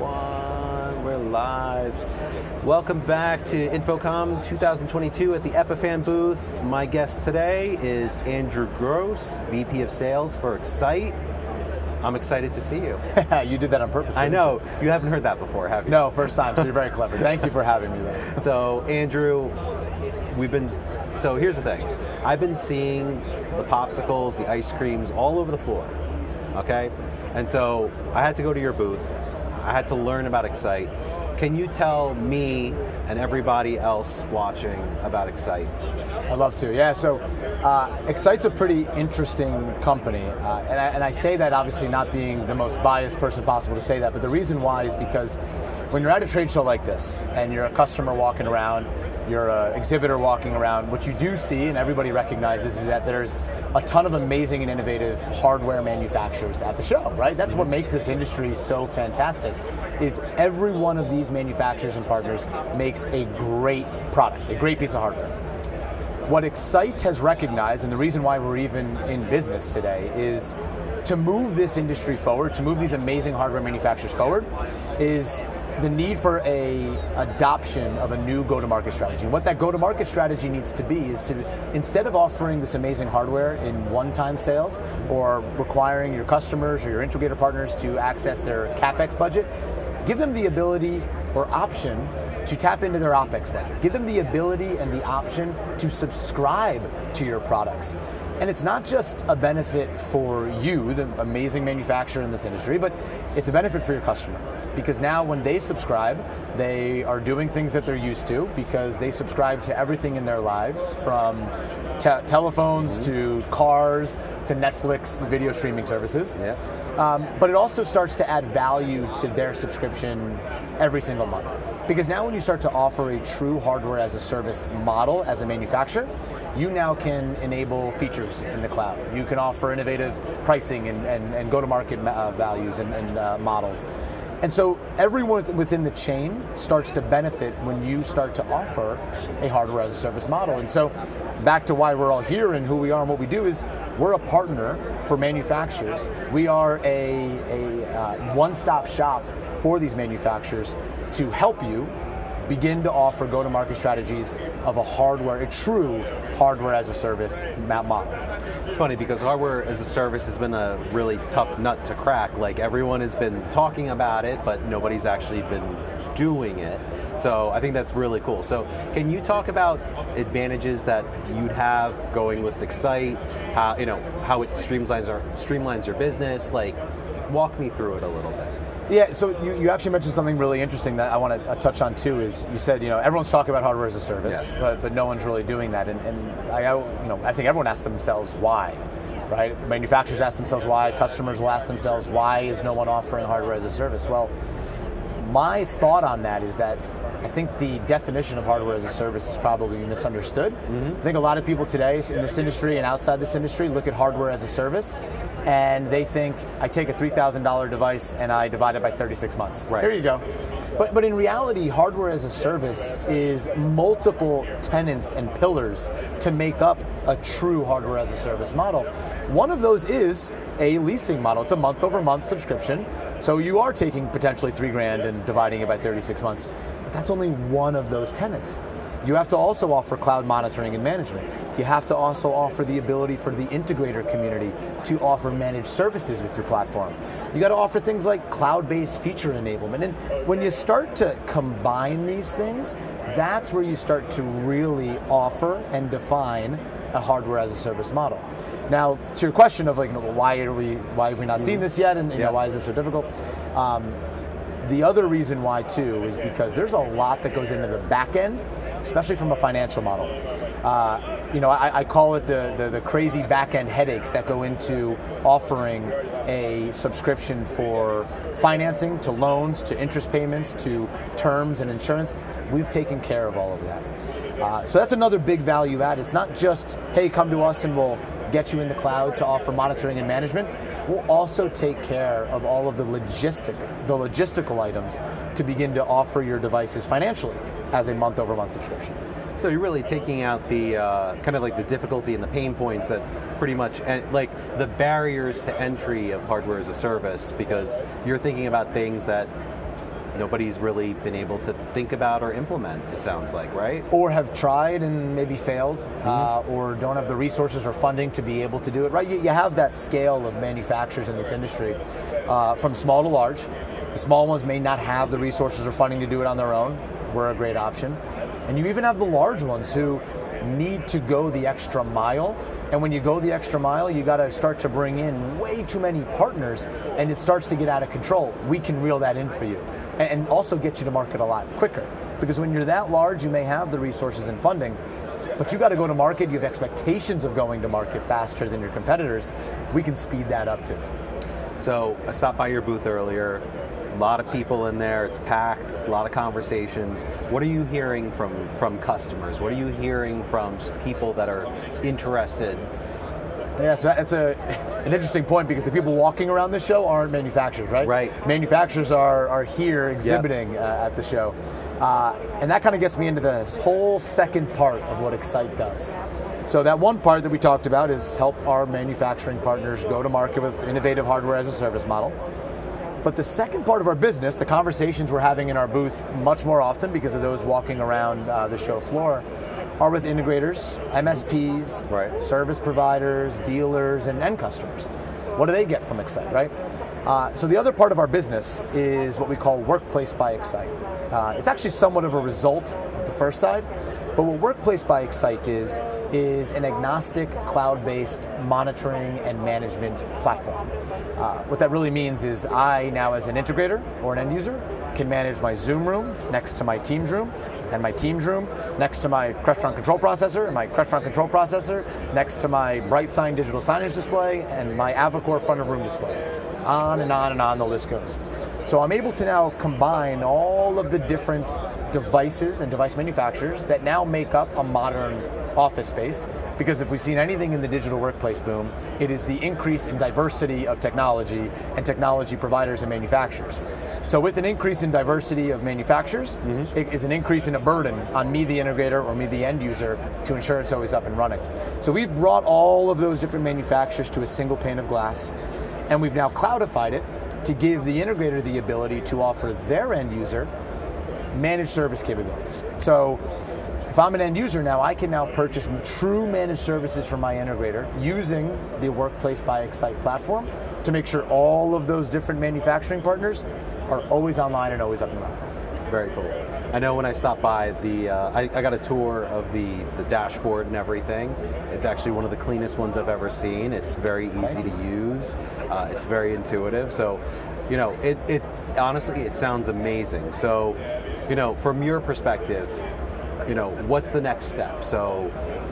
everyone. We're live. Welcome back to InfoComm 2022 at the Epiphan booth. My guest today is Andrew Gross, VP of Sales for Excite. I'm excited to see you. You did that on purpose. I know. You haven't heard that before, have you? No, first time, so you're very clever. Thank you for having me, though. So, Andrew, so here's the thing. I've been seeing the popsicles, the ice creams all over the floor, okay? And so I had to go to your booth. I had to learn about Excite. Can you tell me and everybody else watching about Excite? I'd love to. Yeah, so Excite's a pretty interesting company. And I say that obviously not being the most biased person possible to say that, but the reason why is because when you're at a trade show like this and you're a customer walking around, you're an exhibitor walking around, what you do see, and everybody recognizes, is that there's a ton of amazing and innovative hardware manufacturers at the show, right? That's what makes this industry so fantastic, is every one of these manufacturers and partners makes a great product, a great piece of hardware. What Excite has recognized, and the reason why we're even in business today, is to move this industry forward, to move these amazing hardware manufacturers forward, is the need for a adoption of a new go-to-market strategy. And what that go-to-market strategy needs to be is to, instead of offering this amazing hardware in one-time sales or requiring your customers or your integrator partners to access their CapEx budget, give them the ability or option to tap into their OpEx budget. Give them the ability and the option to subscribe to your products. And it's not just a benefit for you, the amazing manufacturer in this industry, but it's a benefit for your customer. Because now when they subscribe, they are doing things that they're used to because they subscribe to everything in their lives, from telephones to cars to Netflix video streaming services. Yeah. But it also starts to add value to their subscription every single month. Because now when you start to offer a true hardware as a service model as a manufacturer, you now can enable features in the cloud. You can offer innovative pricing and go-to-market values and models. And so everyone within the chain starts to benefit when you start to offer a hardware as a service model. And so back to why we're all here and who we are and what we do is we're a partner for manufacturers. We are a one-stop shop for these manufacturers to help you begin to offer go-to-market strategies of a true hardware as a service model. It's funny because hardware as a service has been a really tough nut to crack. Like, everyone has been talking about it, but nobody's actually been doing it. So I think that's really cool. So can you talk about advantages that you'd have going with Excite, how it streamlines your business? Like, walk me through it a little bit. Yeah, so you actually mentioned something really interesting that I want to touch on too. Is you said everyone's talking about hardware as a service, yeah, but no one's really doing that. And I think everyone asks themselves why, right? Manufacturers ask themselves why. Customers will ask themselves why is no one offering hardware as a service? Well, my thought on that is that I think the definition of hardware as a service is probably misunderstood. Mm-hmm. I think a lot of people today in this industry and outside this industry look at hardware as a service and they think, I take a $3,000 device and I divide it by 36 months. Right. Here you go. But in reality, hardware as a service is multiple tenants and pillars to make up a true hardware as a service model. One of those is a leasing model. It's a month-over-month subscription. So you are taking potentially $3,000 and dividing it by 36 months. But that's only one of those tenants. You have to also offer cloud monitoring and management. You have to also offer the ability for the integrator community to offer managed services with your platform. You got to offer things like cloud-based feature enablement. And when you start to combine these things, that's where you start to really offer and define a hardware as a service model. Now, to your question of why have we not seen this yet, and why is this so difficult? The other reason why too is because there's a lot that goes into the back end, especially from a financial model. I call it the crazy back end headaches that go into offering a subscription for financing, to loans, to interest payments, to terms and insurance. We've taken care of all of that. So that's another big value add. It's not just, hey, come to us and we'll get you in the cloud to offer monitoring and management. We'll also take care of all of the logistical items to begin to offer your devices financially as a month-over-month subscription. So you're really taking out the kind of like the difficulty and the pain points that pretty much, like the barriers to entry of hardware as a service, because you're thinking about things that nobody's really been able to think about or implement, it sounds like, right? Or have tried and maybe failed, or don't have the resources or funding to be able to do it, right? You have that scale of manufacturers in this industry, from small to large. The small ones may not have the resources or funding to do it on their own. We're a great option. And you even have the large ones who need to go the extra mile. And when you go the extra mile, you got to start to bring in way too many partners, and it starts to get out of control. We can reel that in for you, and also get you to market a lot quicker. Because when you're that large, you may have the resources and funding, but you got to go to market. You have expectations of going to market faster than your competitors. We can speed that up too. So I stopped by your booth earlier. A lot of people in there, it's packed, a lot of conversations. What are you hearing from customers? What are you hearing from just people that are interested? Yeah, so that's an interesting point, because the people walking around the show aren't manufacturers, right? Right. Manufacturers are here exhibiting at the show. And that kind of gets me into this whole second part of what Excite does. So that one part that we talked about is help our manufacturing partners go to market with innovative hardware as a service model. But the second part of our business, the conversations we're having in our booth much more often because of those walking around the show floor, are with integrators, MSPs, right, service providers, dealers, and end customers. What do they get from Excite, right? So the other part of our business is what we call Workplace by Excite. It's actually somewhat of a result of the first side, but what Workplace by Excite is an agnostic, cloud-based monitoring and management platform. What that really means is I now, as an integrator or an end user, can manage my Zoom room next to my Teams room, and my Teams room next to my Crestron control processor, and my Crestron control processor next to my BrightSign digital signage display, and my Avacor front of room display. On and on and on the list goes. So I'm able to now combine all of the different devices and device manufacturers that now make up a modern office space, because if we've seen anything in the digital workplace boom, it is the increase in diversity of technology and technology providers and manufacturers. So with an increase in diversity of manufacturers, it is an increase in a burden on me, the integrator, or me, the end user, to ensure it's always up and running. So we've brought all of those different manufacturers to a single pane of glass, and we've now cloudified it to give the integrator the ability to offer their end user managed service capabilities. So if I'm an end user now, I can now purchase true managed services from my integrator using the Workplace by Excite platform to make sure all of those different manufacturing partners are always online and always up and running. Very cool. I know when I stopped by, I got a tour of the dashboard and everything. It's actually one of the cleanest ones I've ever seen. It's very easy to use. It's very intuitive. So, you know, it honestly, it sounds amazing. So, you know, from your perspective, you know, what's the next step? So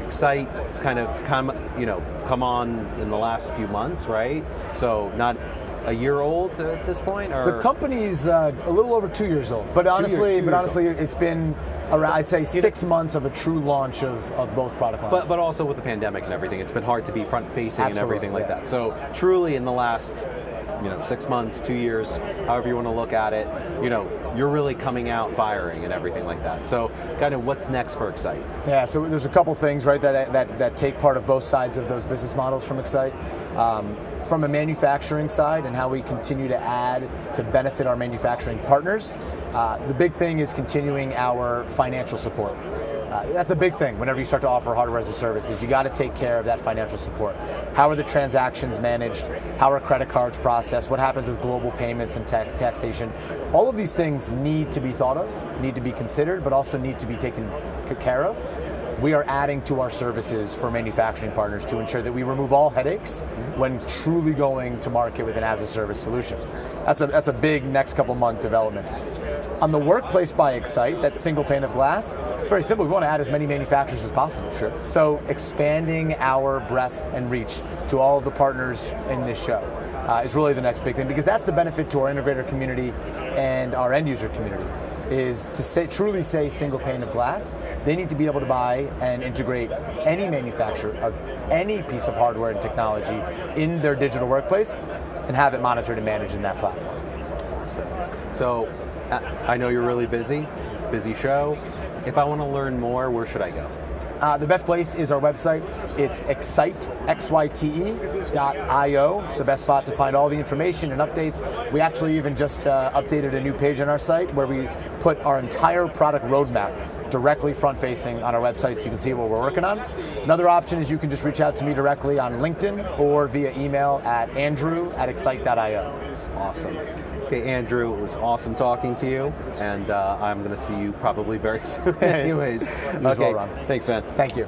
Excite has kind of come on in the last few months, right? So not a year old at this point, or the company's a little over 2 years old. But honestly, it's been around, I'd say, 6 months of a true launch of both product lines. But also with the pandemic and everything, it's been hard to be front facing and everything like that. So truly, in the last 6 months, 2 years, however you want to look at it, you're really coming out firing and everything like that. So kind of what's next for Excite? Yeah, so there's a couple things, right, that take part of both sides of those business models from Excite. From a manufacturing side and how we continue to add to benefit our manufacturing partners, the big thing is continuing our financial support. That's a big thing whenever you start to offer hardware as a service, is you got to take care of that financial support. How are the transactions managed? How are credit cards processed? What happens with global payments and taxation? All of these things need to be thought of, need to be considered, but also need to be taken care of. We are adding to our services for manufacturing partners to ensure that we remove all headaches when truly going to market with an as-a-service solution. That's a big next couple month development. On the Workplace by Excite, that single pane of glass, it's very simple. We want to add as many manufacturers as possible. Sure. So expanding our breadth and reach to all of the partners in this show is really the next big thing, because that's the benefit to our integrator community and our end user community, is to truly say single pane of glass. They need to be able to buy and integrate any manufacturer of any piece of hardware and technology in their digital workplace and have it monitored and managed in that platform. So I know you're really busy show. If I want to learn more, where should I go? The best place is our website. It's excite.io. It's the best spot to find all the information and updates. We actually even just updated a new page on our site where we put our entire product roadmap directly front-facing on our website so you can see what we're working on. Another option is you can just reach out to me directly on LinkedIn or via email at andrew@excite.io. Awesome. Okay, Andrew, it was awesome talking to you, and I'm going to see you probably very soon anyways. You as well, Ron. Thanks, man. Thank you.